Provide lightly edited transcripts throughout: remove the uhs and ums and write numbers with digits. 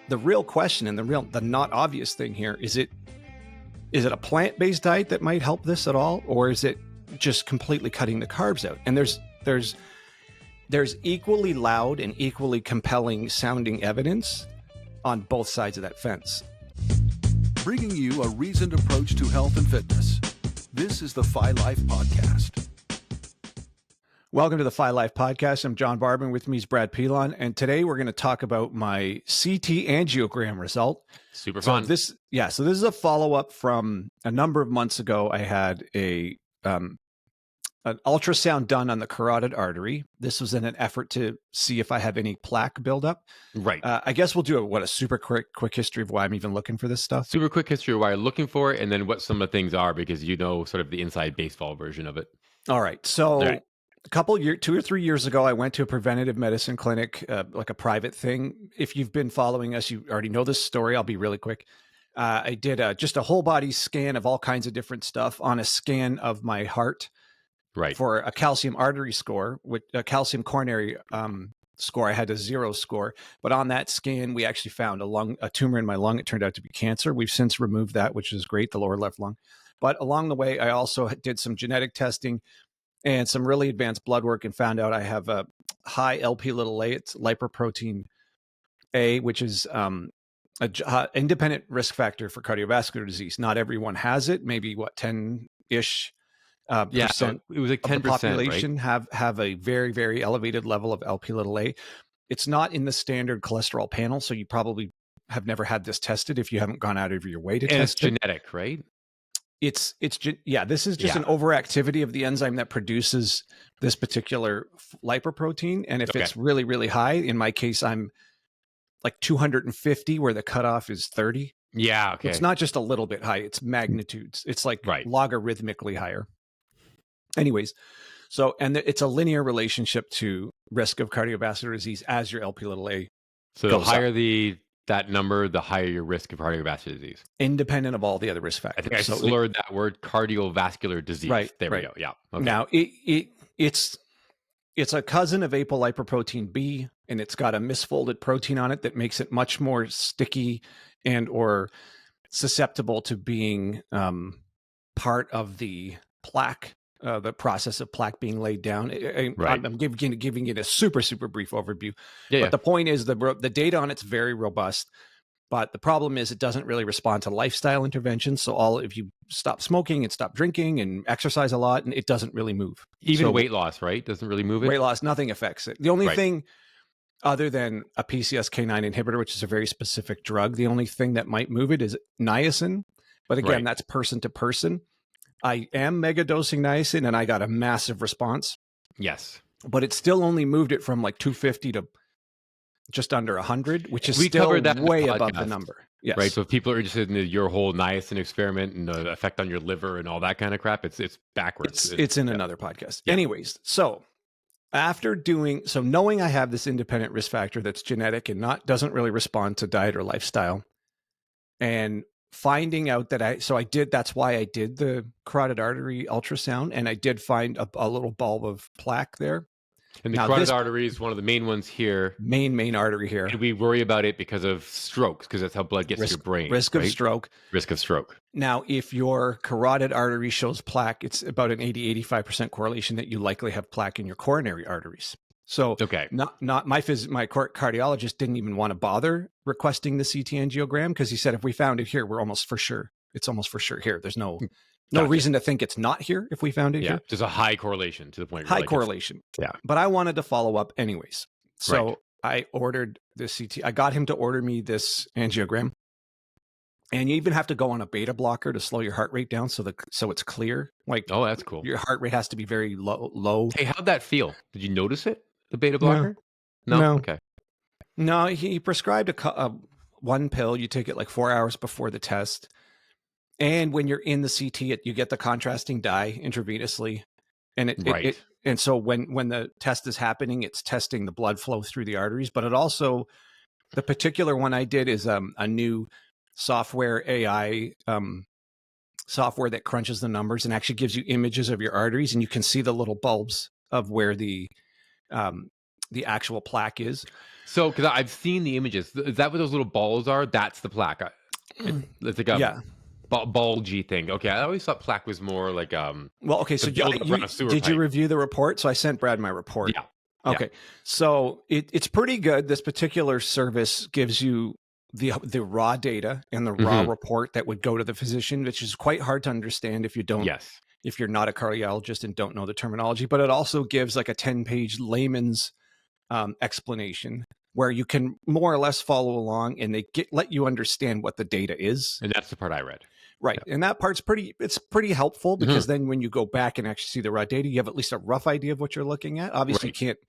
the real question and the not obvious thing here is it a plant-based diet that might help this at all, or is it just completely cutting the carbs out? And there's equally loud and equally compelling sounding evidence on both sides of that fence. Bringing you a reasoned approach to health and fitness. This is the Phi Life Podcast. Welcome to the Phi Life Podcast. I'm John Barber. With me is Brad Pilon, and today we're going to talk about my CT angiogram result. Super fun. So this is a follow-up from a number of months ago. I had an ultrasound done on the carotid artery. This was in an effort to see if I have any plaque buildup. Right. I guess we'll do a super quick history of why I'm even looking for this stuff. Super quick history of why you're looking for it, and then what some of the things are, because you know sort of the inside baseball version of it. All right. So All right. 2 or 3 years ago, I went to a preventative medicine clinic, like a private thing. If you've been following us, you already know this story. I'll be really quick. I did just a whole body scan of all kinds of different stuff on a scan of my heart. Right. For a calcium artery score, with a calcium coronary score, I had a 0 score. But on that scan, we actually found a tumor in my lung. It turned out to be cancer. We've since removed that, which is great, the lower left lung. But along the way, I also did some genetic testing and some really advanced blood work and found out I have a high Lp(a). It's lipoprotein A, which is an independent risk factor for cardiovascular disease. Not everyone has it. Maybe 10-ish. Percent it was like 10%, of the population right? have a very, very elevated level of Lp(a). It's not in the standard cholesterol panel, so you probably have never had this tested if you haven't gone out of your way to test it. It's genetic, right? This is just an overactivity of the enzyme that produces this particular lipoprotein. And if it's really, really high, in my case, I'm like 250, where the cutoff is 30. Yeah, okay. It's not just a little bit high, it's magnitudes. It's like logarithmically higher. Anyways, it's a linear relationship to risk of cardiovascular disease as your Lp(a). So the higher that number, the higher your risk of cardiovascular disease. Independent of all the other risk factors. I think I slurred that word, cardiovascular disease. Right. There we go. Yeah. Okay. Now, it's a cousin of apolipoprotein B, and it's got a misfolded protein on it that makes it much more sticky and or susceptible to being part of the plaque, the process of plaque being laid down. I'm giving it a super, super brief overview. But the point is the data on it's very robust. But the problem is it doesn't really respond to lifestyle interventions. So if you stop smoking and stop drinking and exercise a lot, and it doesn't really move. Even weight loss, right? Doesn't really move it? Weight loss, nothing affects it. The only thing other than a PCSK9 inhibitor, which is a very specific drug, the only thing that might move it is niacin. But again, that's person to person. I am mega dosing niacin, and I got a massive response. Yes. But it still only moved it from like 250 to just under 100, which is still way above the number. Yes. Right. So if people are interested in your whole niacin experiment and the effect on your liver and all that kind of crap, it's backwards. It's in another podcast. Yeah. Anyways, so knowing I have this independent risk factor that's genetic and doesn't really respond to diet or lifestyle, and finding out that that's why I did the carotid artery ultrasound, and I did find a little bulb of plaque there. And the carotid artery is one of the main ones here. Main artery here. And we worry about it because of strokes, because that's how blood gets to your brain. Risk of stroke. Risk of stroke. Now, if your carotid artery shows plaque, it's about an 80-85% correlation that you likely have plaque in your coronary arteries. So not my cardiologist didn't even want to bother requesting the CT angiogram, because he said, if we found it here, we're almost for sure. It's almost for sure here. There's no reason to think it's not here if we found it here. There's a high correlation to the point. High correlation. Yeah. But I wanted to follow up anyways. So I ordered the CT. I got him to order me this angiogram. And you even have to go on a beta blocker to slow your heart rate down so it's clear. Like, oh, that's cool. Your heart rate has to be very low. Hey, how'd that feel? Did you notice it? The beta blocker? No. Okay. No, he prescribed one pill. You take it like 4 hours before the test. And when you're in the CT, you get the contrasting dye intravenously. And and so when the test is happening, it's testing the blood flow through the arteries. But it also, the particular one I did is a new software AI software that crunches the numbers and actually gives you images of your arteries, and you can see the little bulbs of where the actual plaque is. So, because I've seen the images, is that what those little balls are? That's the plaque. It's like a Yeah. bulgy thing. Okay, I always thought plaque was more like Well, okay. the So buildup around a sewer did you pipe. review the report? So I sent Brad my report. Yeah, yeah. Okay. So it's pretty good. This particular service gives you the raw data and the raw Mhm. report that would go to the physician, which is quite hard to understand if Yes. you're not a cardiologist and don't know the terminology. But it also gives like a 10-page layman's explanation where you can more or less follow along, and they let you understand what the data is. And that's the part I read. Right. Yeah. And that part's pretty helpful, because Mhm. then when you go back and actually see the raw data, you have at least a rough idea of what you're looking at. Obviously, you Right. can't,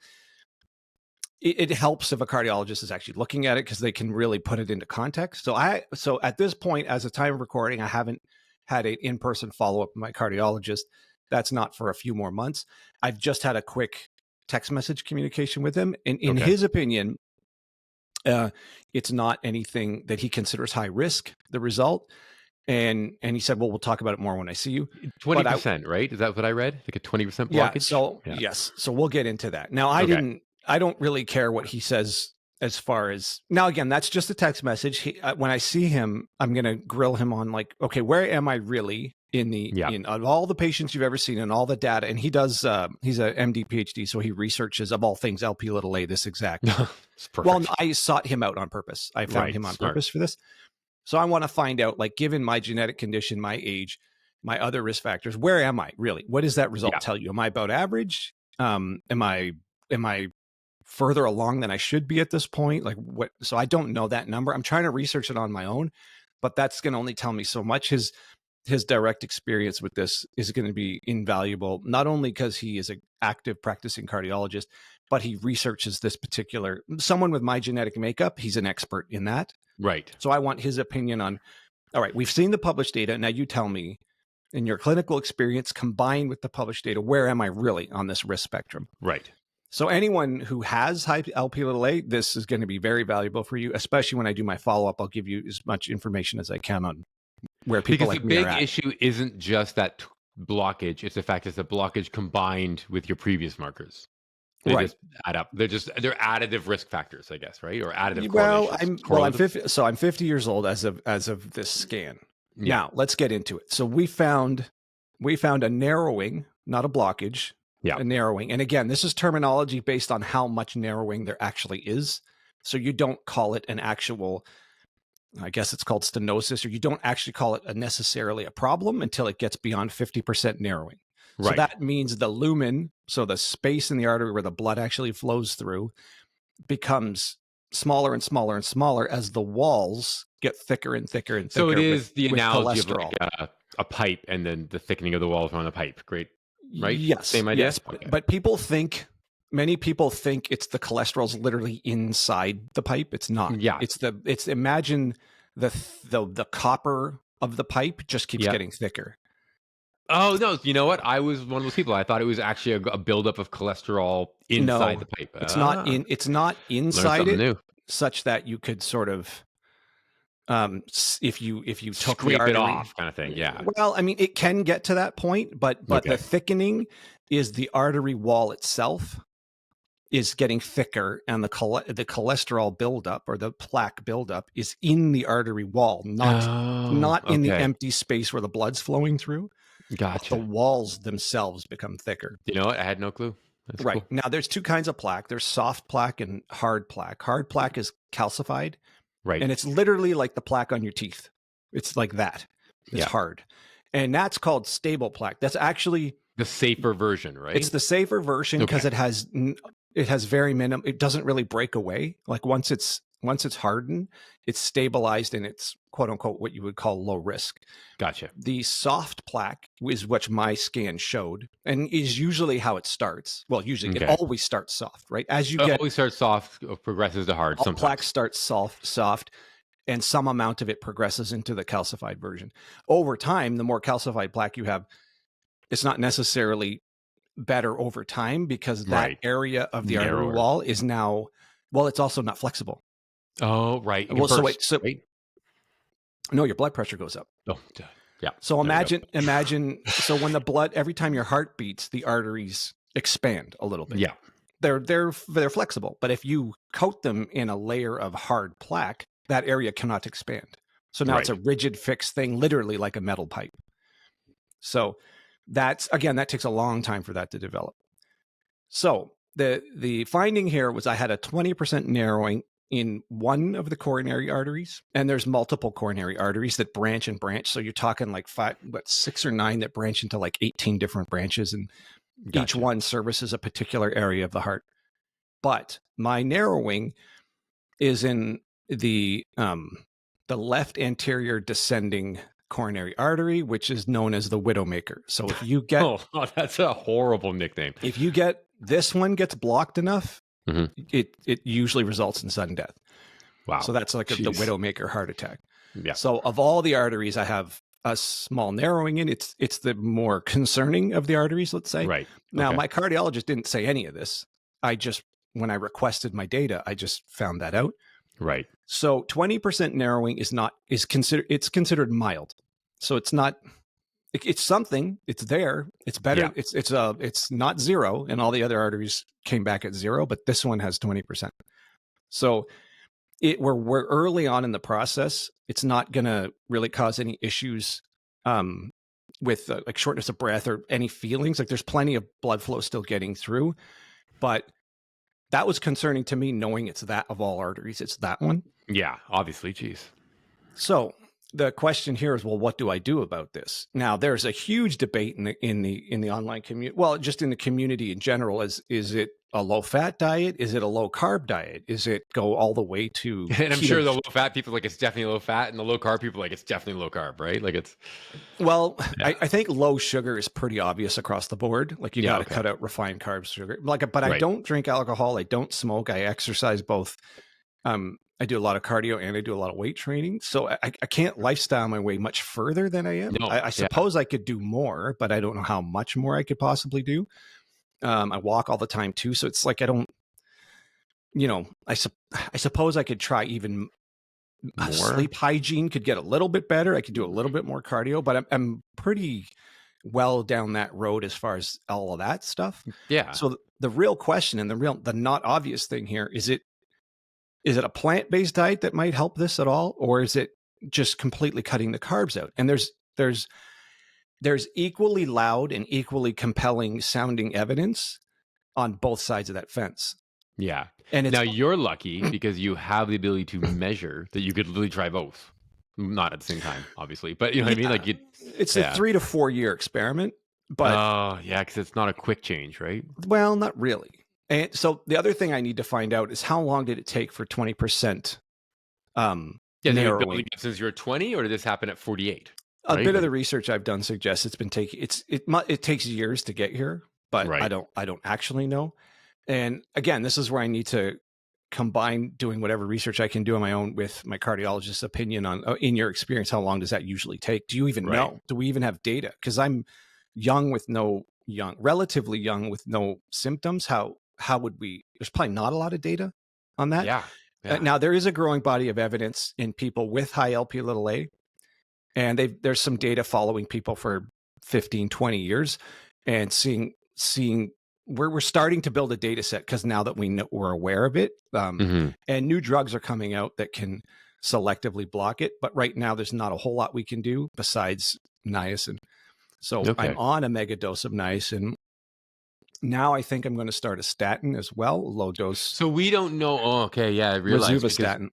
it helps if a cardiologist is actually looking at it, because they can really put it into context. So at this point, as a time of recording, I haven't had an in-person follow-up with my cardiologist. That's not for a few more months. I've just had a quick text message communication with him. And in Okay. his opinion, it's not anything that he considers high risk, the result. And he said, well, we'll talk about it more when I see you. 20%, right? Is that what I read? Like a 20% Yeah. blockage? So Yeah. yes. So we'll get into that. Now, Okay. I don't really care what he says as far as, now, again, that's just a text message. When I see him, I'm going to grill him on like, okay, where am I really in of all the patients you've ever seen and all the data? And he does, he's a MD PhD. So he researches, of all things, LP(a), this exact. It's perfect. Well, I sought him out on purpose. I found him on purpose for this. So I want to find out, like, given my genetic condition, my age, my other risk factors, where am I really? What does that result tell you? Am I about average? Am I further along than I should be at this point? Like, what? So I don't know that number. I'm trying to research it on my own, but that's going to only tell me so much. His direct experience with this is going to be invaluable, not only because he is an active practicing cardiologist, but he researches this particular, someone with my genetic makeup. He's an expert in that. Right. So I want his opinion on, all right, we've seen the published data. Now you tell me, in your clinical experience combined with the published data, where am I really on this risk spectrum? Right. So anyone who has high LP(a), this is going to be very valuable for you, especially when I do my follow-up. I'll give you as much information as I can on where people Because like the me are big at. issue isn't just that blockage, it's the fact it's a blockage combined with your previous markers. They Right. just add up. They're additive risk factors, I guess, right? Or additive Well, correlations. I'm 50 years old as of this scan. Yeah. Now let's get into it. So we found a narrowing, not a blockage. Yeah. A narrowing. And again, this is terminology based on how much narrowing there actually is. So you don't call it an actual, I guess it's called stenosis, or you don't actually call it necessarily a problem until it gets beyond 50% narrowing. So Right. that means the lumen, so the space in the artery where the blood actually flows through, becomes smaller and smaller and smaller as the walls get thicker and thicker and thicker. So it is the with analogy cholesterol. of like a pipe and then the thickening of the walls around the pipe. Great. Right? Yes. Same idea? Yes. Okay. But many people think it's the cholesterol's literally inside the pipe. It's not. Yeah. Imagine the copper of the pipe just keeps getting thicker. Oh, no. You know what? I was one of those people. I thought it was actually a buildup of cholesterol inside the pipe. It's not inside it, new. such that you could sort of, if you took Scrape the artery it off kind of thing. Yeah. Well, I mean, it can get to that point, but Okay. the thickening is the artery wall itself is getting thicker, and the cholesterol buildup or the plaque buildup is in the artery wall, not in the empty space where the blood's flowing through. Gotcha. The walls themselves become thicker. You know what? I had no clue. That's right. Cool. Now, there's two kinds of plaque. There's soft plaque and hard plaque. Hard plaque is calcified. Right. And it's literally like the plaque on your teeth. It's like that. It's hard. And that's called stable plaque. That's actually the safer version, right? It's the safer version because it has very minimum. It doesn't really break away. Like once it's hardened, it's stabilized, and it's quote unquote what you would call low risk. Gotcha. The soft plaque is what my scan showed, and is usually how it starts. Well, usually it always starts soft, right? As you always starts soft, progresses to hard. All plaque starts soft, and some amount of it progresses into the calcified version. Over time, the more calcified plaque you have, it's not necessarily better over time because that area of the artery wall is now, well, it's also not flexible. Oh, right. Well, no, your blood pressure goes up. Oh, yeah. So imagine, so when the blood, every time your heart beats, the arteries expand a little bit. Yeah. they're flexible, but if you coat them in a layer of hard plaque, that area cannot expand. So now it's a rigid fixed thing, literally like a metal pipe. So that takes a long time for that to develop. So the finding here was I had a 20% narrowing in one of the coronary arteries, and there's multiple coronary arteries that branch and branch. So you're talking like 6 or 9 that branch into like 18 different branches, and each one services a particular area of the heart. But my narrowing is in the left anterior descending coronary artery, which is known as the widowmaker. So if you get that's a horrible nickname. If you get this one gets blocked enough, it usually results in sudden death. Wow. So that's like the widowmaker heart attack. Yeah. So of all the arteries, I have a small narrowing in. It's the more concerning of the arteries, let's say. Right. Now, my cardiologist didn't say any of this. When I requested my data, I just found that out. Right. So 20% narrowing is considered mild. So it's not. It's something. It's there. It's better. Yeah. It's not 0, and all the other arteries came back at 0, but this one has 20%. So we're early on in the process. It's not going to really cause any issues with like shortness of breath or any feelings. Like there's plenty of blood flow still getting through, but that was concerning to me, knowing it's that of all arteries, it's that one. Yeah, obviously. Geez. So the question here is, well, what do I do about this? Now, there's a huge debate in the online community. Well, just in the community in general, is it a low fat diet? Is it a low carb diet? Is it go all the way to? And I'm sure the low fat people like it's definitely low fat, and the low carb people like it's definitely low carb, right? Like it's. Well, yeah. I think low sugar is pretty obvious across the board. Like you got to cut out refined carbs, sugar. But I don't drink alcohol. I don't smoke. I exercise both. I do a lot of cardio and I do a lot of weight training. So I can't lifestyle my way much further than I am. No, I suppose I could do more, but I don't know how much more I could possibly do. I walk all the time too. So it's like, I don't, I suppose I could try even more. Sleep hygiene could get a little bit better. I could do a little bit more cardio, but I'm pretty well down that road as far as all of that stuff. Yeah. So the real question and the not obvious thing here, is it a plant-based diet that might help this at all? Or is it just completely cutting the carbs out? And there's equally loud and equally compelling sounding evidence on both sides of that fence. Yeah. And now you're lucky because you have the ability to measure that you could literally try both. Not at the same time, obviously, but you know what I mean? Like it's a 3 to 4 year experiment, but because it's not a quick change, right? Well, not really. And so the other thing I need to find out is how long did it take for 20%? You've been building it since you're 20, or did this happen at 48? A bit of the research I've done suggests it's been taking it takes years to get here, but I don't actually know. And again, this is where I need to combine doing whatever research I can do on my own with my cardiologist's opinion on, in your experience, how long does that usually take? Do you even know? Do we even have data? Because I'm relatively young with no symptoms. How would we? There's probably not a lot of data on that. Yeah. Now there is a growing body of evidence in people with high Lp(a), and there's some data following people for 15, 20 years, and seeing we're starting to build a data set, because now that we're aware of it, and new drugs are coming out that can selectively block it. But right now, there's not a whole lot we can do besides niacin. So I'm on a mega dose of niacin. Now I think I'm going to start a statin as well, low dose. So we don't know. Oh, okay, yeah, I realized rosuvastatin.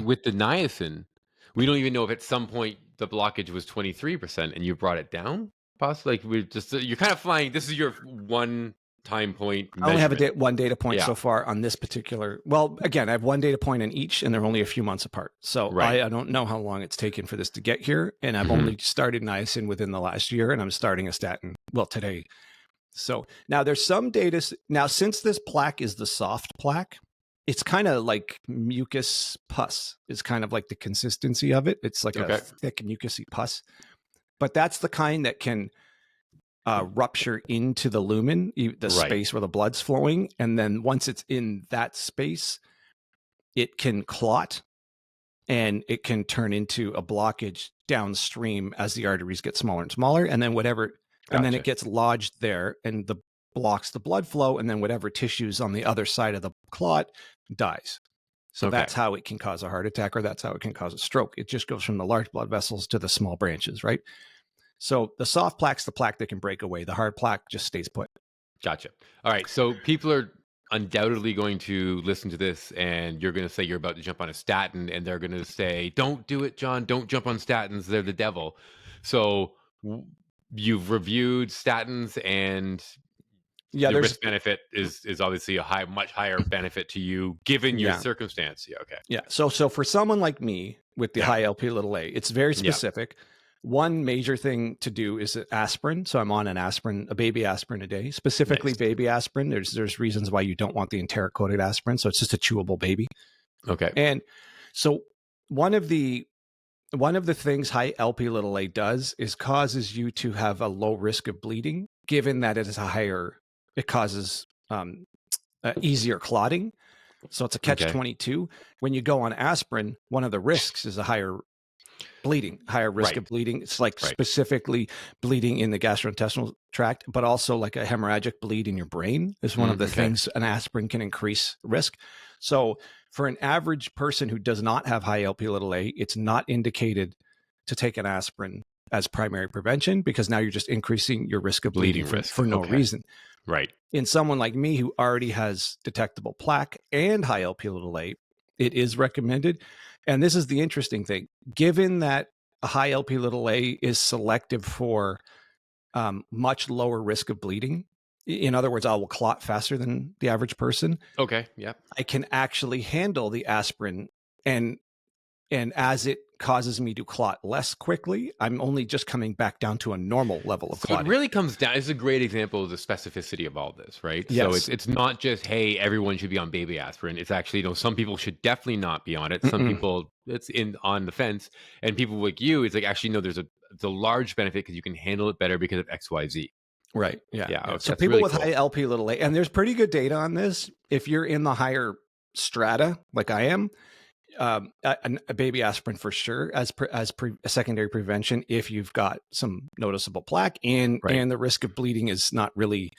With the niacin, we don't even know if at some point the blockage was 23% and you brought it down. Possibly, like you're kind of flying. This is your one time point. I only have one data point so far on this particular. Well, again, I have one data point in each, and they're only a few months apart. So I don't know how long it's taken for this to get here, and I've only started niacin within the last year, and I'm starting a statin. Well, today. So now there's some data. Now, since this plaque is the soft plaque, it's kind of like mucus pus is kind of like the consistency of it. It's like a thick mucousy pus, but that's the kind that can rupture into the lumen, the space where the blood's flowing. And then once it's in that space, it can clot and it can turn into a blockage downstream as the arteries get smaller and smaller. And then and then it gets lodged there, and blocks the blood flow, and then whatever tissues on the other side of the clot dies. So Okay. that's how it can cause a heart attack, or that's how it can cause a stroke. It just goes from the large blood vessels to the small branches, right? So the soft plaque's the plaque that can break away. The hard plaque just stays put. Gotcha. All right. So people are undoubtedly going to listen to this, and you're going to say you're about to jump on a statin, and they're going to say, "Don't do it, John. Don't jump on statins. They're the devil." So you've reviewed statins, and Yeah, the there's risk benefit is obviously a much higher benefit to you given your Yeah. circumstance. Yeah. Okay. Yeah. So for someone like me with the Yeah. high LP little a, it's very Yeah. specific. One major thing to do is aspirin. So I'm on an aspirin, a baby aspirin a day, specifically Nice. baby aspirin. There's reasons why you don't want the enteric coated aspirin. So it's just a chewable baby. Okay. And so one of the things high LP little a does is causes you to have a low risk of bleeding, given that it is it causes easier clotting. So it's a catch-22. When you go on aspirin, one of the risks is a higher risk of bleeding. It's like specifically bleeding in the gastrointestinal tract, but also like a hemorrhagic bleed in your brain is one of the things an aspirin can increase risk. So for an average person who does not have high LP little a, it's not indicated to take an aspirin as primary prevention, because now you're just increasing your risk of bleeding for no reason. Right. In someone like me who already has detectable plaque and high LP little a, it is recommended. And this is the interesting thing. Given that a high LP little a is selective for much lower risk of bleeding, in other words, I will clot faster than the average person. Okay. Yeah. I can actually handle the aspirin, and as it causes me to clot less quickly, I'm only just coming back down to a normal level of clotting. It really comes down, it's a great example of the specificity of all this, right? Yes. So it's not just, hey, everyone should be on baby aspirin. It's actually, some people should definitely not be on it. Some people, it's on the fence. And people like you, it's like, actually, no, it's a large benefit because you can handle it better because of XYZ. Right. Yeah. Yeah. So people with high LP little a, and there's pretty good data on this. If you're in the higher strata, like I am, a baby aspirin for sure as a secondary prevention if you've got some noticeable plaque, and the risk of bleeding is not really,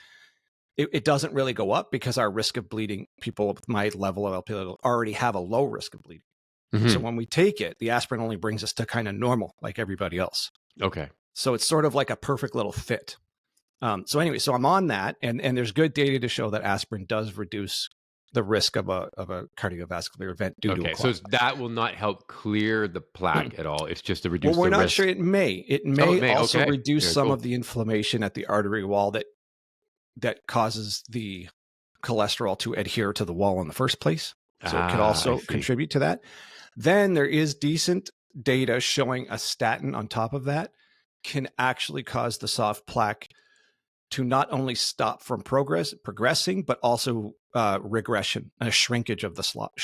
it doesn't really go up, because our risk of bleeding, people with my level of LP already have a low risk of bleeding. So when we take it, the aspirin only brings us to kind of normal like everybody else. Okay. So it's sort of like a perfect little fit. So anyway, so I'm on that, and there's good data to show that aspirin does reduce the risk of a cardiovascular event due to a clot. So that will not help clear the plaque at all. It's just to reduce the risk. Well, we're not sure. It may also reduce some of the inflammation at the artery wall that causes the cholesterol to adhere to the wall in the first place. So it could also contribute to that. Then there is decent data showing a statin on top of that can actually cause the soft plaque to not only stop from progressing, but also regression, a shrinkage of the soft.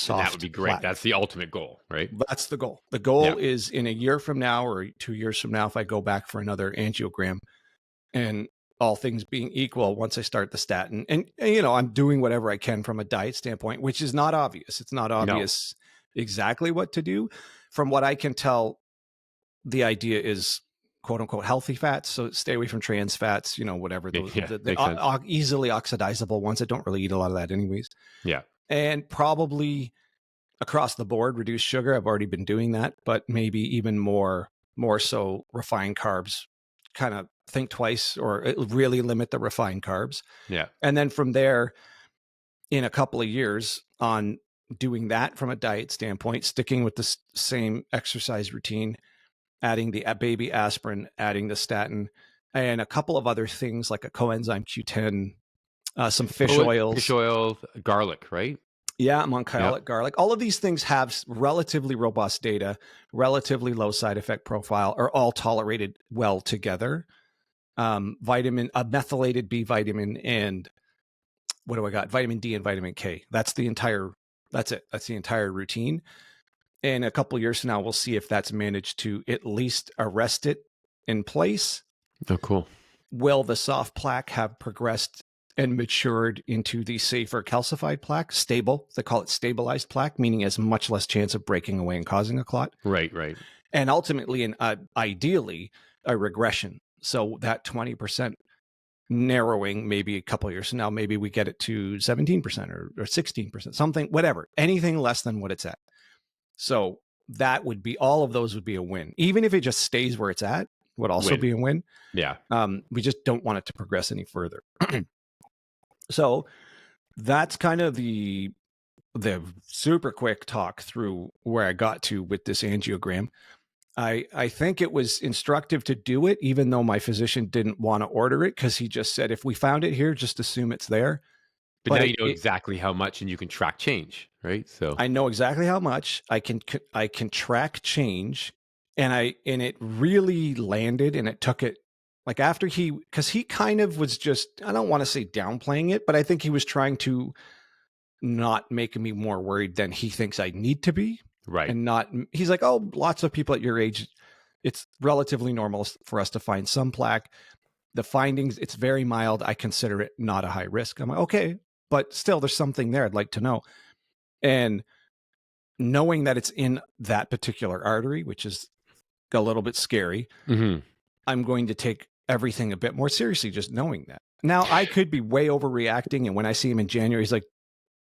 That would be great. Plaque. That's the ultimate goal, right? That's the goal. The goal is in a year from now or 2 years from now, if I go back for another angiogram, and all things being equal, once I start the statin, and I'm doing whatever I can from a diet standpoint, which is not obvious. It's not obvious exactly what to do. From what I can tell, the idea is quote unquote healthy fats. So stay away from trans fats, whatever those the easily oxidizable ones that don't really eat a lot of that anyways. Yeah. And probably across the board, reduce sugar. I've already been doing that, but maybe even more so refined carbs. Kind of think twice, or really limit the refined carbs. Yeah. And then from there, in a couple of years on doing that from a diet standpoint, sticking with the same exercise routine, adding the baby aspirin, adding the statin, and a couple of other things like a coenzyme Q10, some fish oils. Fish oil, garlic, right? Yeah, I'm on garlic. All of these things have relatively robust data, relatively low side effect profile, are all tolerated well together. Methylated B vitamin, and what do I got? Vitamin D and vitamin K. That's the entire routine. And a couple of years from now, we'll see if that's managed to at least arrest it in place. Oh, cool. Will the soft plaque have progressed and matured into the safer calcified plaque? Stable. They call it stabilized plaque, meaning has much less chance of breaking away and causing a clot. Right. And ultimately, and ideally, a regression. So that 20% narrowing maybe a couple years from now. Maybe we get it to 17% or 16%, something, whatever, anything less than what it's at. So that would be, all of those would be a win. Even if it just stays where it's at, would also be a win. Yeah. We just don't want it to progress any further. So that's kind of the super quick talk through where I got to with this angiogram. I think it was instructive to do it, even though my physician didn't want to order it, because he just said, if we found it here, just assume it's there. But now you know exactly how much, and you can track change, right? So I know exactly how much I can track change, and it really landed, and it took it like after because he kind of was just, I don't want to say downplaying it, but I think he was trying to not make me more worried than he thinks I need to be. right. And not, he's like, oh, lots of people at your age, it's relatively normal for us to find some plaque. The findings, it's very mild. I consider it not a high risk. I'm like, okay, but still there's something there I'd like to know. And knowing that it's in that particular artery, which is a little bit scary, I'm going to take everything a bit more seriously, just knowing that. Now, I could be way overreacting, and when I see him in January, he's like,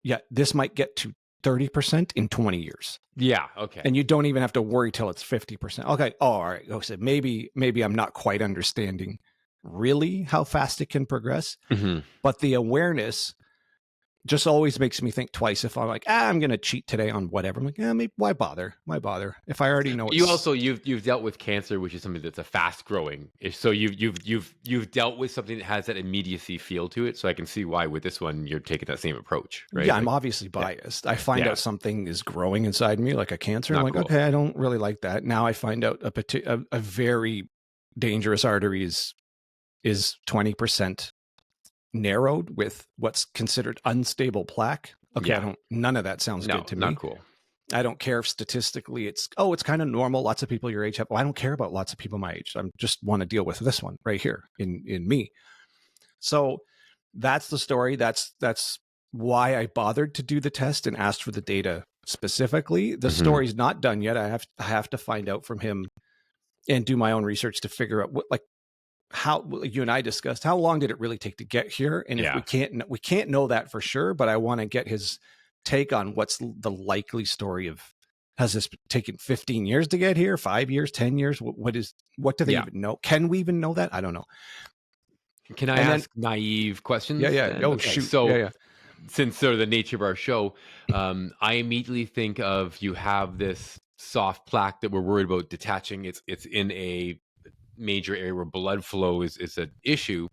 yeah, this might get to 30% in 20 years. Yeah. Okay. And you don't even have to worry till it's 50%. Okay. Oh, all right. So maybe I'm not quite understanding really how fast it can progress, but the awareness just always makes me think twice. If I'm like, I'm going to cheat today on whatever, I'm like, maybe why bother? Why bother? If I already know. You also you've dealt with cancer, which is something that's a fast growing. So you've dealt with something that has that immediacy feel to it. So I can see why with this one you're taking that same approach, right? Yeah, I'm obviously biased. I find out something is growing inside me, like a cancer. I'm like, okay, I don't really like that. Now I find out a very dangerous artery is 20% narrowed with what's considered unstable plaque. Okay, none of that sounds good to me. Not cool. I don't care if statistically it's kind of normal. Lots of people your age have. I don't care about lots of people my age. I just want to deal with this one right here in me. So that's the story. That's why I bothered to do the test and asked for the data specifically. The story's not done yet. I have to find out from him and do my own research to figure out what, like, how you and I discussed, how long did it really take to get here? And if we can't know that for sure, but I want to get his take on what's the likely story of, has this taken 15 years to get here, 5 years, 10 years? What do they even know? Can we even know that? I don't know. Can I ask naive questions? Yeah. Oh, okay. Shoot. So since sort of the nature of our show, I immediately think of, you have this soft plaque that we're worried about detaching. It's in a major area where blood flow is an issue.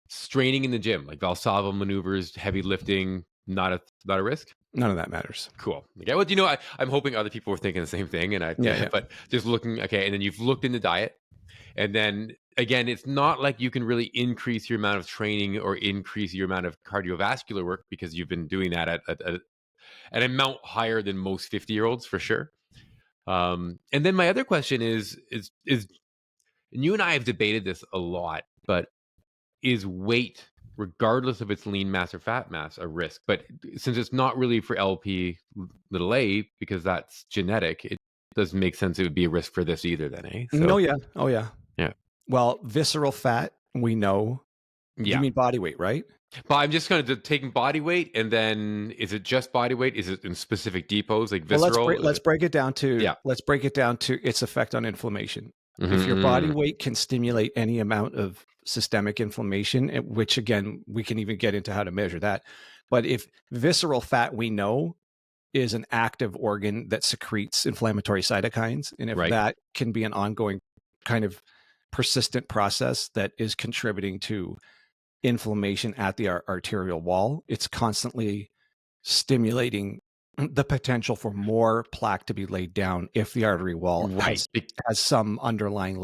Straining in the gym, like Valsalva maneuvers, heavy lifting, not a risk. None of that matters. Cool. Okay. Well, I'm hoping other people were thinking the same thing, and but just looking. Okay, and then you've looked into diet, and then again, it's not like you can really increase your amount of training or increase your amount of cardiovascular work, because you've been doing that at an amount higher than most 50-year-olds for sure. And then my other question is, and you and I have debated this a lot, but is weight, regardless of its lean mass or fat mass, a risk? But since it's not really for LP little a, because that's genetic, it doesn't make sense it would be a risk for this either then, eh? So, Oh yeah. Well, visceral fat, we know. You mean body weight, right? But I'm just kind of taking body weight, and then is it just body weight? Is it in specific depots, like visceral? Well, let's break it down to its effect on inflammation. If your body weight can stimulate any amount of systemic inflammation, which again, we can even get into how to measure that. But if visceral fat, we know, is an active organ that secretes inflammatory cytokines, and if that can be an ongoing kind of persistent process that is contributing to inflammation at the arterial wall, it's constantly stimulating the potential for more plaque to be laid down if the artery wall has some underlying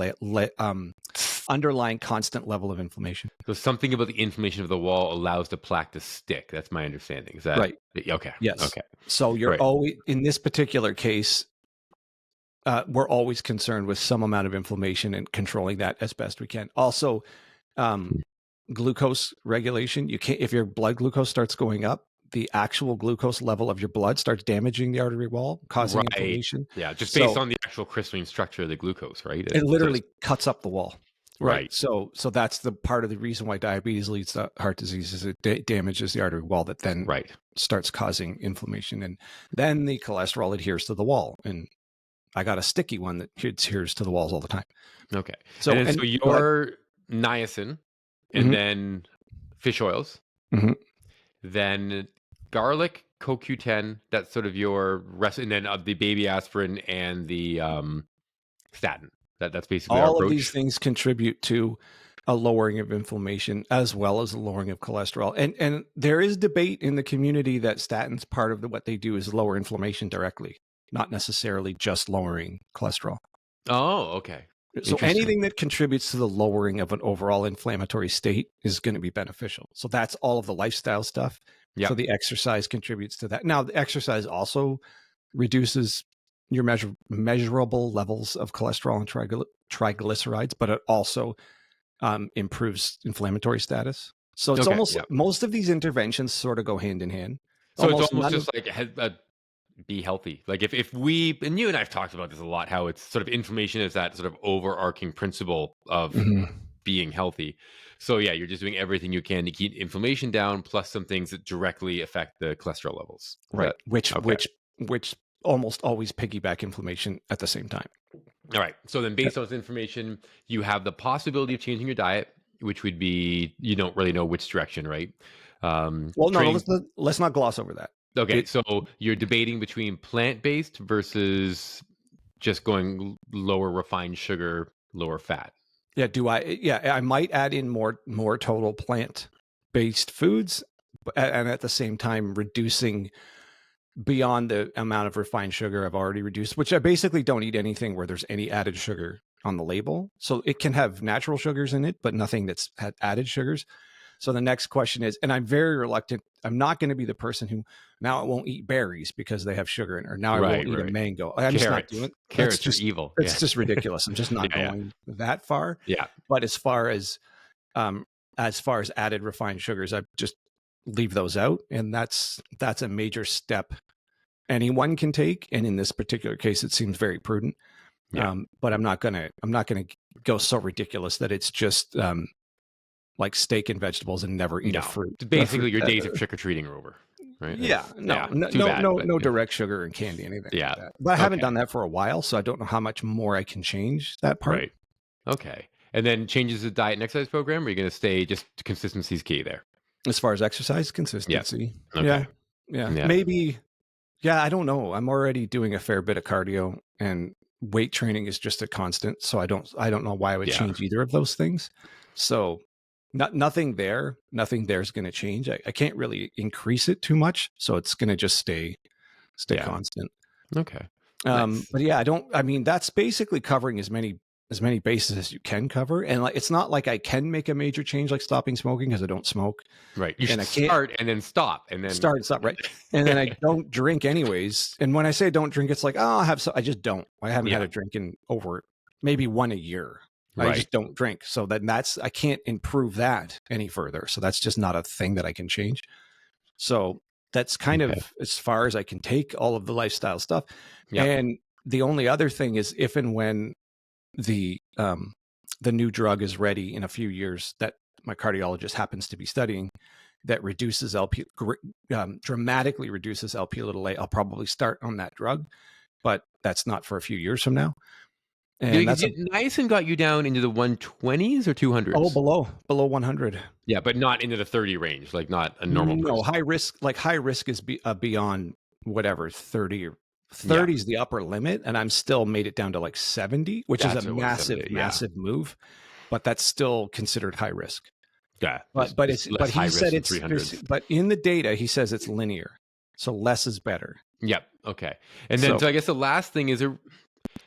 constant level of inflammation. So something about the inflammation of the wall allows the plaque to stick. That's my understanding. Is that right? Okay. Yes. Okay. So you're always, in this particular case, we're always concerned with some amount of inflammation and controlling that as best we can. Also, glucose regulation. You can't, if your blood glucose starts going up, the actual glucose level of your blood starts damaging the artery wall, causing inflammation. Yeah, just based on the actual crystalline structure of the glucose, right? It literally cuts up the wall. Right. So that's the part of the reason why diabetes leads to heart disease is it damages the artery wall that then Right. starts causing inflammation. And then the cholesterol adheres to the wall. And I got a sticky one that adheres to the walls all the time. Okay. So, And then, so go ahead. your niacin, and Mhm. then fish oils, Mhm. then garlic, CoQ10. That's sort of your rest, and then the baby aspirin and the statin. That's basically our All of these approach. things contribute to a lowering of inflammation as well as a lowering of cholesterol. And there is debate in the community that statins, part of what they do is lower inflammation directly, not necessarily just lowering cholesterol. Oh, okay. So Interesting. anything that contributes to the lowering of an overall inflammatory state is going to be beneficial. So that's all of the lifestyle stuff. Yeah. So the exercise contributes to that. Now, the exercise also reduces your measurable levels of cholesterol and triglycerides, but it also improves inflammatory status. So it's Okay. almost Yeah. most of these interventions sort of go hand in hand. So it's Almost almost none of just like be healthy. Like if we, and you and I've talked about this a lot, how it's sort of inflammation is that sort of overarching principle of Mhm. being healthy. So yeah, you're just doing everything you can to keep inflammation down, plus some things that directly affect the cholesterol levels. Right, which okay? which almost always piggyback inflammation at the same time. All right. So then, based on this information, you have the possibility of changing your diet, which would be you don't really know which direction, right? Well, no, Training. let's not gloss over that. Okay, It, so you're debating between plant-based versus just going lower refined sugar, lower fat. yeah, I might add in more total plant based foods, and at the same time reducing beyond the amount of refined sugar I've already reduced, which I basically don't eat anything where there's any added sugar on the label. So it can have natural sugars in it, but nothing that's had added sugars. So the next question is, and I'm very reluctant, I'm not going to be the person who now I won't eat berries because they have sugar in it, or now I won't eat a mango. I'm just not doing Carrots are evil. that's just ridiculous. I'm just not Yeah. going that far. Yeah. But as far as added refined sugars, I just leave those out. And that's a major step anyone can take. And in this particular case, it seems very prudent. Yeah. But I'm not gonna go so ridiculous that it's just like steak and vegetables and never eat a fruit. Basically, your days of trick or treating are over, right? Yeah, no direct sugar and candy, anything like that. But I haven't done that for a while, so I don't know how much more I can change that part. Right. Okay. And then changes the diet and exercise program, or are you going to stay just consistency is key there? As far as exercise consistency. Okay. Yeah. Maybe. Yeah, I don't know. I'm already doing a fair bit of cardio, and weight training is just a constant. So I don't know why I would change either of those things. So nothing there is going to change. I can't really increase it too much. So it's going to just stay constant. Okay. But yeah, that's basically covering as many bases as you can cover. And like, it's not like I can make a major change like stopping smoking because I don't smoke. Right. You should start and then stop and then stop. Right. And then I don't drink anyways. And when I say don't drink, it's like, oh, I just don't. I haven't had a drink in over maybe one a year. I just don't drink. So then I can't improve that any further. So that's just not a thing that I can change. So that's kind of as far as I can take all of the lifestyle stuff. Yep. And the only other thing is if and when the new drug is ready in a few years that my cardiologist happens to be studying that reduces dramatically reduces LP(a), I'll probably start on that drug, but that's not for a few years from now. And niacin got you down into the 120s or 200s? Oh, below 100. Yeah, but not into the 30 range, like not a normal person. High risk is beyond whatever 30 or 30 is the upper limit, and I'm still made it down to like 70, which is a massive move, but that's still considered high risk. Yeah, but he said it's but in the data he says it's linear, so less is better. Yep. Okay. And then so I guess the last thing is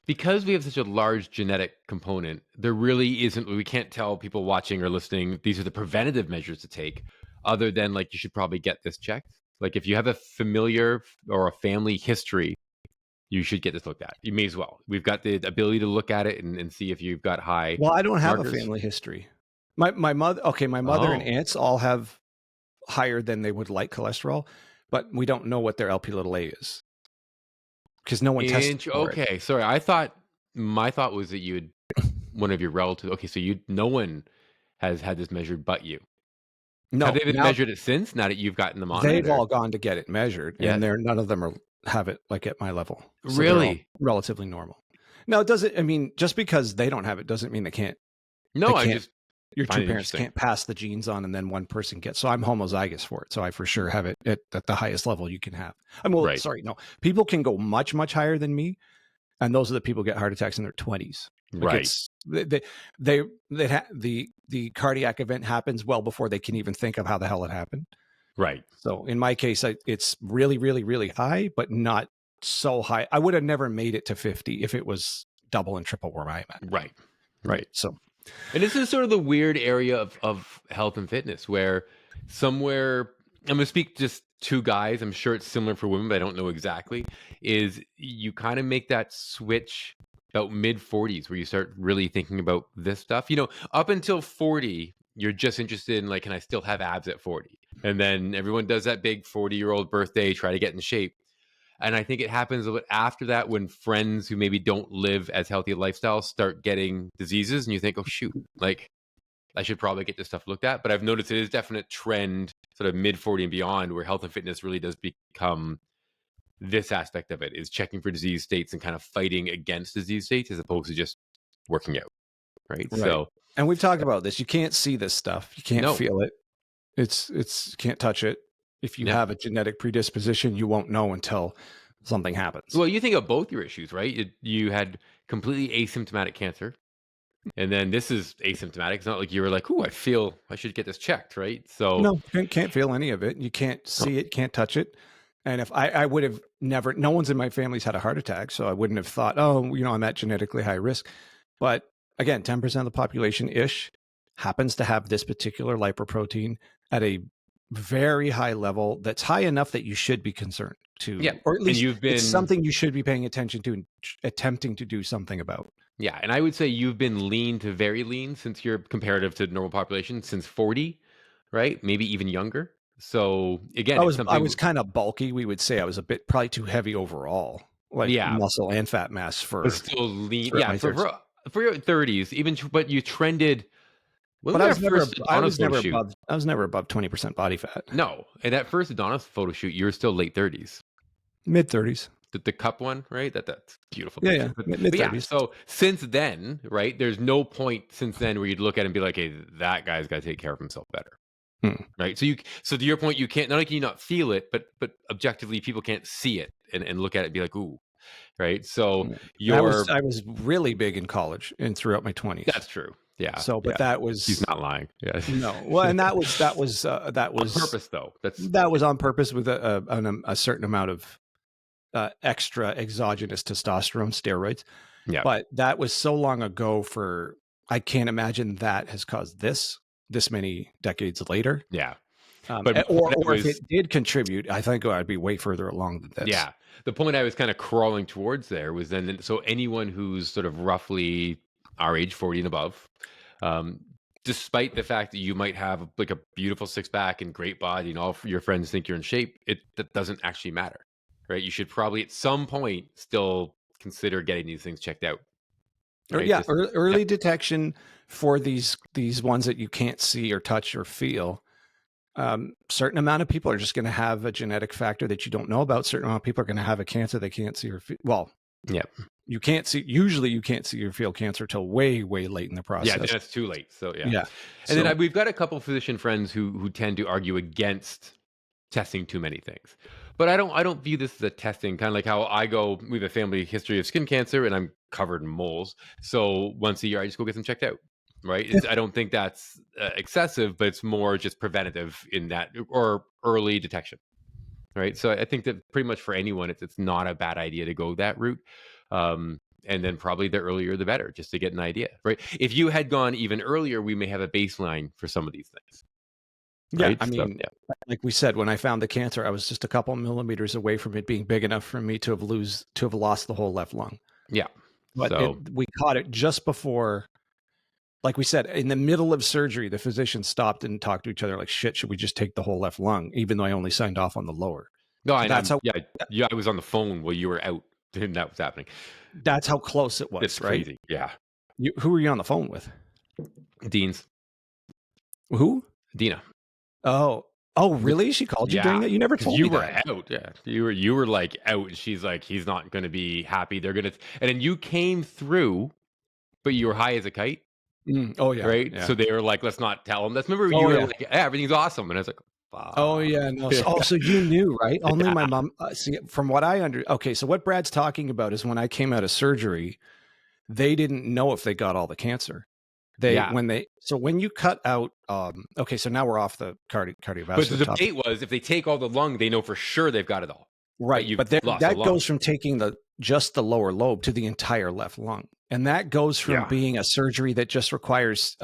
because we have such a large genetic component, there really isn't. We can't tell people watching or listening these are the preventative measures to take, other than like you should probably get this checked. Like if you have a familiar or a family history, you should get this looked at. You may as well. We've got the ability to look at it and see if you've got high. Well, I don't have a family history. My mother and aunts all have higher than they would like cholesterol, but we don't know what their LP(a) is because no one tested for it. Okay, sorry. My thought was that you would one of your relatives. Okay, so no one has had this measured but you. Have No, they been now measured it since? Now that you've gotten them on it, they've or all gone to get it measured, and yes, none of them have it like at my level, so they're all really? relatively normal. Now, it doesn't. I mean, just because they don't have it doesn't mean they can't. They No, I can't. just Your find two it parents interesting. can't pass the genes on, and then one person gets. So I'm homozygous for it. So I for sure have it at the highest level you can have. I'm well, Right, sorry, no. People can go much higher than me, and those are the people who get heart attacks in their 20s. Like right, it's the cardiac event happens well before they can even think of how the hell it happened. right, So in my case, it's really high, but not so high. I would have never made it to 50 if it was double and triple where I'm at. right, Right. So And this is sort of the weird area of health and fitness where somewhere, I'm going to speak just two guys. I'm sure it's similar for women, but I don't know exactly. Is you kind of make that switch about mid 40s where you start really thinking about this stuff. Up until 40, you're just interested in like, can I still have abs at 40? And then everyone does that big 40-year-old birthday, try to get in shape. And I think it happens a bit after that when friends who maybe don't live as healthy a lifestyle start getting diseases, and you think, oh shoot, like I should probably get this stuff looked at. But I've noticed it is a definite trend, sort of mid 40 and beyond, where health and fitness really does become this aspect of it, is checking for disease states and kind of fighting against disease states as opposed to just working out. Right. right. So And we've talked about this. You can't see this stuff. You can't no. feel it. It's you can't touch it. If you Yeah. have a genetic predisposition, you won't know until something happens. Well, you think of both your issues, right? You had completely asymptomatic cancer. And then this is asymptomatic. It's not like you were like, "Oh, I feel I should get this checked," right? So, No, can't feel any of it. You can't see it, can't touch it. And if I would have never, no one's in my family's had a heart attack, so I wouldn't have thought, oh, I'm at genetically high risk. But again, 10% of the population ish happens to have this particular lipoprotein at a very high level that's high enough that you should be concerned to, yeah. or at And least you've it's been, something you should be paying attention to and attempting to do something about. yeah. And I would say you've been lean to very lean since you're comparative to normal population since 40, right? Maybe even younger. So again, it's I something, was kind of bulky. We would say I was a bit probably too heavy overall, like yeah, muscle and fat mass but for still lean. throughout Yeah. my For, 30s. for your 30s, even, but you trended, But wasn't that first Adonis photo shoot? I was never above 20% body fat. No. And that first Adonis photo shoot, you were still late 30s. Mid 30s. The cup one, right? That's beautiful Yeah, picture. yeah. But, Mid but yeah, 30s. so since then, right? There's no point since then where you'd look at it and be like, "Hey, that guy's got to take care of himself better," right? So to your point, you can't, not only can you not feel it, but objectively, people can't see it and look at it and be like, "Ooh," right? So I was really big in college and throughout my 20s. That's true. Yeah. So, but yeah. that was, He's not lying. Yeah. no. Well, and that was On purpose though. that was on purpose with a certain amount of extra exogenous testosterone steroids. Yeah. But that was so long ago I can't imagine that has caused this many decades later. Yeah. Or if it did contribute, I think I'd be way further along than this. Yeah. The point I was kind of crawling towards there was then, so anyone who's sort of roughly our age, 40 and above, despite the fact that you might have like a beautiful six pack and great body and all your friends think you're in shape, that doesn't actually matter, right? You should probably at some point still consider getting these things checked out. Right? Yeah, early detection for these ones that you can't see or touch or feel. Certain amount of people are just going to have a genetic factor that you don't know about. Certain amount of people are going to have a cancer they can't see or feel. Well, yeah, you can't see. Usually, you can't see or feel cancer till way late in the process. Yeah, that's too late. So yeah. Yeah. And then we've got a couple physician friends who tend to argue against testing too many things. But I don't view this as a testing, kind of like how I go, we have a family history of skin cancer and I'm covered in moles. So once a year, I just go get them checked out. Right. I don't think that's excessive, but it's more just preventative in that, or early detection. Right. So I think that pretty much for anyone, it's not a bad idea to go that route. And then probably the earlier, the better, just to get an idea. Right. If you had gone even earlier, we may have a baseline for some of these things. Yeah, Right? I mean, like we said, when I found the cancer, I was just a couple millimeters away from it being big enough for me to have lost the whole left lung. Yeah. But we caught it just before, like we said, in the middle of surgery, the physician stopped and talked to each other like, shit, should we just take the whole left lung, even though I only signed off on the lower? No, I was on the phone while you were out and that was happening. That's how close it was. It's crazy. Yeah. Who were you on the phone with? Dean's Who? Dina. Oh, oh, really? She called you during Yeah, that? You never because told you me were that. out. Yeah, you were like out, and she's like, he's not going to be happy. They're gonna, and then you came through, but you were high as a kite, Oh yeah, right? yeah. So they were like, let's not tell them. That's remember you Oh were yeah. like, yeah, everything's awesome, and I was like, Oh fuck. yeah, no. So, so you knew, right? Only Yeah, my mom. See, from what I okay. So what Brad's talking about is when I came out of surgery, they didn't know if they got all the cancer. yeah. When you cut out, okay. So now we're off the But the cardiovascular topic, debate was if they take all the lung, they know for sure they've got it all, but right? you've But then lost a that lung. goes from taking just the lower lobe to the entire left lung, and that goes from Yeah, being a surgery that just requires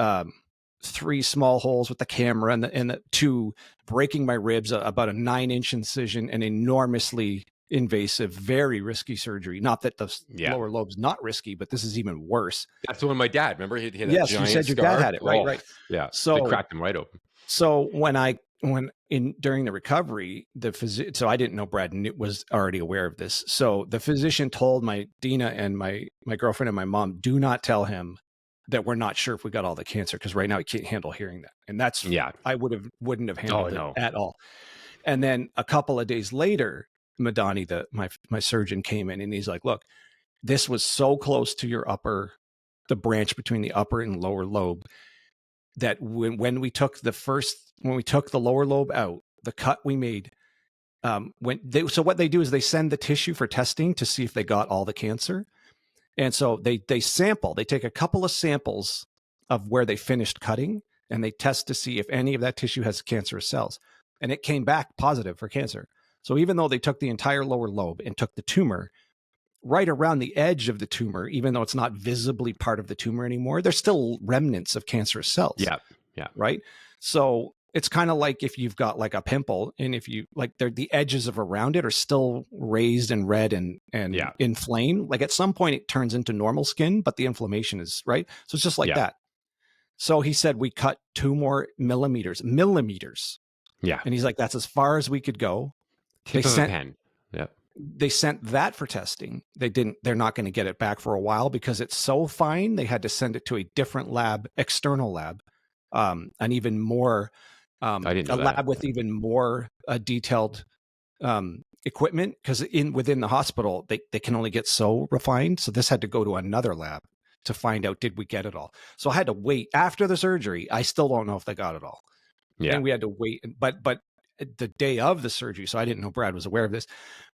3 small holes with the camera and to breaking my ribs, about a 9-inch incision, and enormously invasive, very risky surgery. Not that the yeah. lower lobe's not risky, but this is even worse. That's the one my dad. Remember, he had that Yes, you giant said your dad scar. had it, right? Oh, Right. yeah. They So cracked him right open. so during the recovery, so I didn't know Brad was already aware of this. So the physician told my Dina and my girlfriend and my mom, do not tell him that we're not sure if we got all the cancer, because right now he can't handle hearing that. And that's Yeah. I wouldn't have Oh handled it no. at all. And then a couple of days later, Madani, my surgeon, came in and he's like, look, this was so close to the branch between the upper and lower lobe, that when we took the lower lobe out, the cut we made, so what they do is they send the tissue for testing to see if they got all the cancer. And so they take a couple of samples of where they finished cutting, and they test to see if any of that tissue has cancerous cells. And it came back positive for cancer. So even though they took the entire lower lobe and took the tumor, right around the edge of the tumor, even though it's not visibly part of the tumor anymore, there's still remnants of cancerous cells. Yeah. Yeah. Right. So it's kind of like if you've got like a pimple, and if you like, the edges of around it are still raised and red and Yeah. inflamed. Like at some point it turns into normal skin, but the inflammation is right. So it's just like Yeah. that. So he said we cut 2 more millimeters. Yeah. And he's like, that's as far as we could go. Tip of a pen. Yeah. They sent that for testing. They're not going to get it back for a while because it's so fine. They had to send it to a different lab, external lab, an even more, I didn't know a that. lab with even more detailed equipment, because within the hospital, they can only get so refined. So this had to go to another lab to find out, did we get it all? So I had to wait after the surgery. I still don't know if they got it all. Yeah. And we had to wait, but the day of the surgery, so I didn't know Brad was aware of this.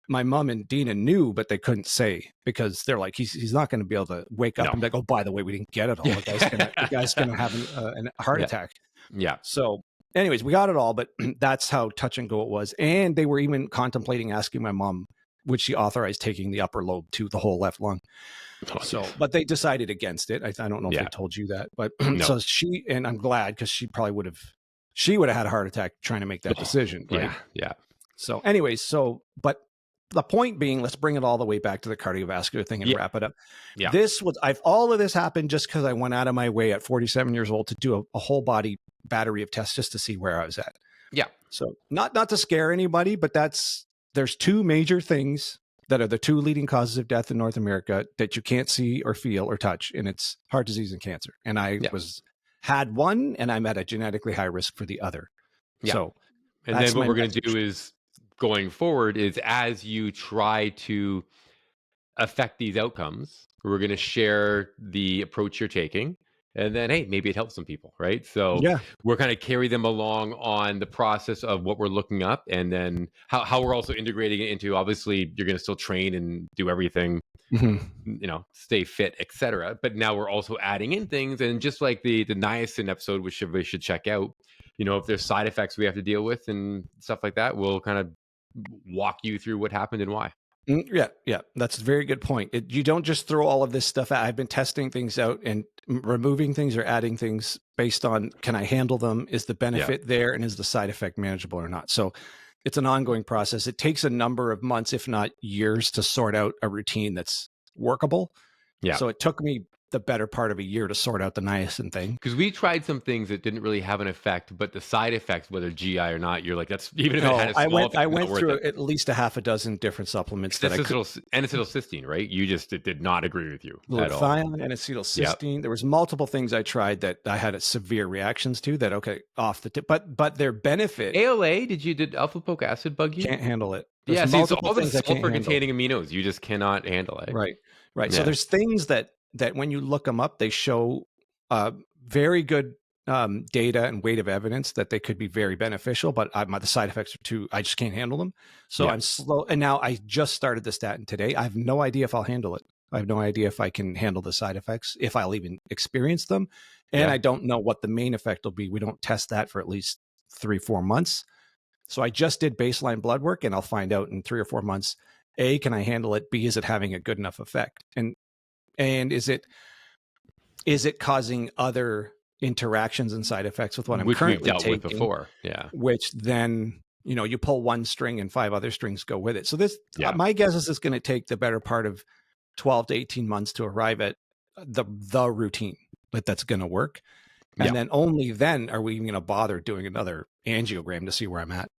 My mom and Dina knew, but they couldn't say, because they're like, he's not going to be able to wake up and be like, oh, by the way, we didn't get it all. The guy's going to have a heart attack. Yeah. So anyways, we got it all, but that's how touch and go it was. And they were even contemplating asking my mom, would she authorize taking the upper lobe to the whole left lung? Oh, So, but they decided against it. I don't know if they told you that, but so and I'm glad, because she would have had a heart attack trying to make that decision. Right? Yeah. Yeah. So anyways, but the point being, let's bring it all the way back to the cardiovascular thing and wrap it up. Yeah. All of this happened just because I went out of my way at 47 years old to do a whole body battery of tests just to see where I was at. Yeah. So not to scare anybody, but there's 2 major things that are the 2 leading causes of death in North America that you can't see or feel or touch, and it's heart disease and cancer. And I had one, and I'm at a genetically high risk for the other. Yeah. So, and then what we're going to do is, going forward, is as you try to affect these outcomes, we're going to share the approach you're taking, and then, hey, maybe it helps some people, right? So we're kind of carry them along on the process of what we're looking up, and then how we're also integrating it into, obviously you're going to still train and do everything, stay fit, etc. But now we're also adding in things, and just like the niacin episode, which everybody should check out, if there's side effects we have to deal with and stuff like that, we'll kind of walk you through what happened and why. Yeah. That's a very good point. You don't just throw all of this stuff out. I've been testing things out and removing things or adding things based on, can I handle them? Is the benefit there? And is the side effect manageable or not? So it's an ongoing process. It takes a number of months, if not years, to sort out a routine that's workable. Yeah. So it took me the better part of a year to sort out the niacin thing. Because we tried some things that didn't really have an effect, but the side effects, whether GI or not, you're like, that's even if it had a I small went effect, I it's went not worth through it. at least a half a dozen different supplements that I could. N-acetylcysteine, right? It did not agree with you at all. Glutathione and acetylcysteine. There was multiple things I tried that I had severe reactions to. That off the tip, but their benefit ALA, did alpha lipoic acid bug you? can't handle it. There's Yeah, see, it's multiple all the things I can't handle. sulfur-containing aminos you just cannot handle, eh? Right. So Yeah. there's things that when you look them up, they show very good data and weight of evidence that they could be very beneficial, but the side effects are I just can't handle them. So Yeah. I'm slow. And now I just started the statin today. I have no idea if I'll handle it. I have no idea if I can handle the side effects, if I'll even experience them. And I don't know what the main effect will be. We don't test that for at least 3-4 months. So I just did baseline blood work, and I'll find out in 3 or 4 months, A, can I handle it? B, is it having a good enough effect? And is it causing other interactions and side effects with what I'm currently taking? With before. Yeah. Which then, you pull one string and 5 other strings go with it. So this, my guess is it's going to take the better part of 12 to 18 months to arrive at the routine that's going to work. And then only then are we even going to bother doing another angiogram to see where I'm at.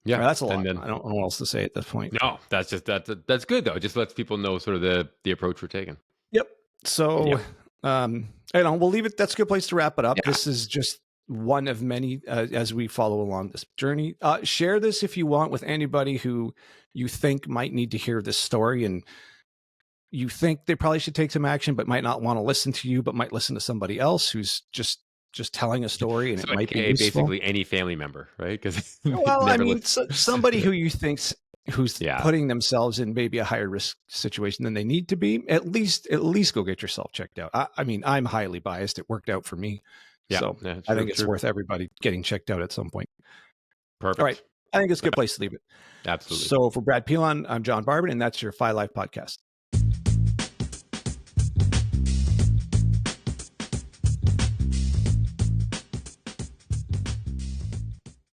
Yeah, that's a lot. I don't know what else to say at this point. No, that's good though. It just lets people know sort of the approach we're taking. Yep. So, we'll leave it. That's a good place to wrap it up. Yeah. This is just one of many as we follow along this journey. Share this if you want with anybody who you think might need to hear this story, and you think they probably should take some action, but might not want to listen to you, but might listen to somebody else who's just telling a story, and so it might be useful. Basically any family member, right? Because somebody who you think's who's putting themselves in maybe a higher risk situation than they need to be. At least go get yourself checked out. I mean, I'm highly biased. It worked out for me, so I think it's worth everybody getting checked out at some point. Perfect. All right, I think it's a good place to leave it. Absolutely. So for Brad Pilon, I'm John Barban, and that's your Phi Life podcast.